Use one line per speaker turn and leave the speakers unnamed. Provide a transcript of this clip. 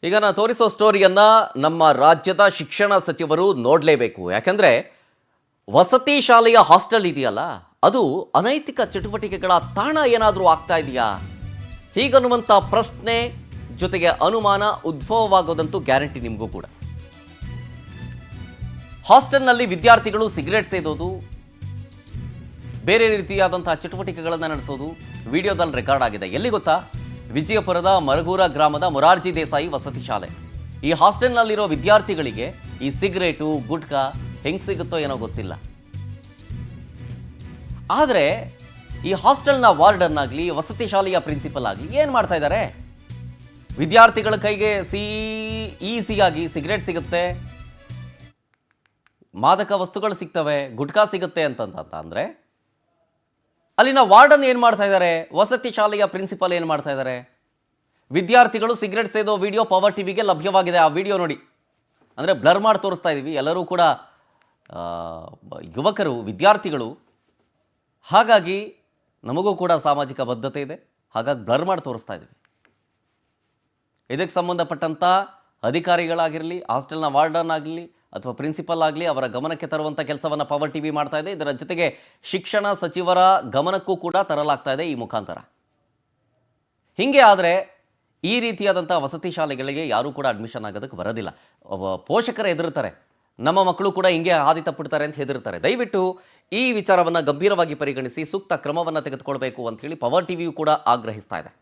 ಈಗ ನಾನು ತೋರಿಸೋ ಸ್ಟೋರಿಯನ್ನ ನಮ್ಮ ರಾಜ್ಯದ ಶಿಕ್ಷಣ ಸಚಿವರು ನೋಡಲೇಬೇಕು. ಯಾಕಂದ್ರೆ ವಸತಿ ಶಾಲೆಯ ಹಾಸ್ಟೆಲ್ ಇದೆಯಲ್ಲ, ಅದು ಅನೈತಿಕ ಚಟುವಟಿಕೆಗಳ ತಾಣ ಏನಾದರೂ ಆಗ್ತಾ ಇದೆಯಾ ಹೀಗನ್ನುವಂಥ ಪ್ರಶ್ನೆ ಜೊತೆಗೆ ಅನುಮಾನ ಉದ್ಭವವಾಗೋದಂತೂ ಗ್ಯಾರಂಟಿ ನಿಮಗೂ ಕೂಡ. ಹಾಸ್ಟೆಲ್ನಲ್ಲಿ ವಿದ್ಯಾರ್ಥಿಗಳು ಸಿಗರೇಟ್ ಸೇದೋದು, ಬೇರೆ ರೀತಿಯಾದಂತಹ ಚಟುವಟಿಕೆಗಳನ್ನು ನಡೆಸೋದು ವಿಡಿಯೋದಲ್ಲಿ ರೆಕಾರ್ಡ್ ಆಗಿದೆ. ಎಲ್ಲಿ ಗೊತ್ತಾ? ವಿಜಯಪುರದ ಮರಗೂರ ಗ್ರಾಮದ ಮೊರಾರ್ಜಿ ದೇಸಾಯಿ ವಸತಿ ಶಾಲೆ. ಈ ಹಾಸ್ಟೆಲ್ನಲ್ಲಿರೋ ವಿದ್ಯಾರ್ಥಿಗಳಿಗೆ ಈ ಸಿಗರೇಟು ಗುಟ್ಕಾ ಹೆಂಗೆ ಸಿಗುತ್ತೋ ಏನೋ ಗೊತ್ತಿಲ್ಲ. ಆದರೆ ಈ ಹಾಸ್ಟೆಲ್ನ ವಾರ್ಡನ್ ಆಗಲಿ, ವಸತಿ ಶಾಲೆಯ ಪ್ರಿನ್ಸಿಪಲ್ ಆಗಲಿ ಏನು ಮಾಡ್ತಾ ಇದ್ದಾರೆ? ವಿದ್ಯಾರ್ಥಿಗಳ ಕೈಗೆ ಈಸಿಯಾಗಿ ಸಿಗರೇಟ್ ಸಿಗುತ್ತೆ, ಮಾದಕ ವಸ್ತುಗಳು ಸಿಗ್ತವೆ, ಗುಟ್ಕಾ ಸಿಗುತ್ತೆ ಅಂದರೆ ಅಲ್ಲಿನ ವಾರ್ಡನ್ ಏನು ಮಾಡ್ತಾ ಇದ್ದಾರೆ? ವಸತಿ ಶಾಲೆಯ ಪ್ರಿನ್ಸಿಪಲ್ ಏನು ಮಾಡ್ತಾ ಇದ್ದಾರೆ? ವಿದ್ಯಾರ್ಥಿಗಳು ಸಿಗರೇಟ್ ಸೇದೋ ವಿಡಿಯೋ ಪವರ್ ಟಿವಿಗೆ ಲಭ್ಯವಾಗಿದೆ. ಆ ವಿಡಿಯೋ ನೋಡಿ. ಅಂದರೆ ಬ್ಲರ್ ಮಾಡಿ ತೋರಿಸ್ತಾ ಇದ್ದೀವಿ. ಎಲ್ಲರೂ ಕೂಡ ಯುವಕರು, ವಿದ್ಯಾರ್ಥಿಗಳು. ಹಾಗಾಗಿ ನಮಗೂ ಕೂಡ ಸಾಮಾಜಿಕ ಬದ್ಧತೆ ಇದೆ. ಹಾಗಾಗಿ ಬ್ಲರ್ ಮಾಡಿ ತೋರಿಸ್ತಾ ಇದ್ದೀವಿ. ಇದಕ್ಕೆ ಸಂಬಂಧಪಟ್ಟಂಥ ಅಧಿಕಾರಿಗಳಾಗಿರಲಿ, ಹಾಸ್ಟೆಲ್ನ ವಾರ್ಡನ್ ಆಗಲಿ ಅಥವಾ ಪ್ರಿನ್ಸಿಪಲ್ ಆಗಲಿ, ಅವರ ಗಮನಕ್ಕೆ ತರುವಂಥ ಕೆಲಸವನ್ನು ಪವರ್ ಟಿವಿ ಮಾಡ್ತಾ ಇದೆ. ಇದರ ಜೊತೆಗೆ ಶಿಕ್ಷಣ ಸಚಿವರ ಗಮನಕ್ಕೂ ಕೂಡ ತರಲಾಗ್ತಾ ಇದೆ ಈ ಮುಖಾಂತರ. ಹೀಗೆ ಆದರೆ ಈ ರೀತಿಯಾದಂಥ ವಸತಿ ಶಾಲೆಗಳಿಗೆ ಯಾರೂ ಕೂಡ ಅಡ್ಮಿಷನ್ ಆಗೋದಕ್ಕೆ ಬರೋದಿಲ್ಲ. ಪೋಷಕರು ಹೆದರ್ತಾರೆ, ನಮ್ಮ ಮಕ್ಕಳು ಕೂಡ ಹಿಂಗೆ ಹಾದಿ ತಪ್ಪಿಡ್ತಾರೆ ಅಂತ ಹೆದರ್ತಾರೆ. ದಯವಿಟ್ಟು ಈ ವಿಚಾರವನ್ನು ಗಂಭೀರವಾಗಿ ಪರಿಗಣಿಸಿ ಸೂಕ್ತ ಕ್ರಮವನ್ನು ತೆಗೆದುಕೊಳ್ಬೇಕು ಅಂತ ಹೇಳಿ ಪವರ್ ಟಿವಿಯು ಕೂಡ ಆಗ್ರಹಿಸ್ತಾ ಇದೆ.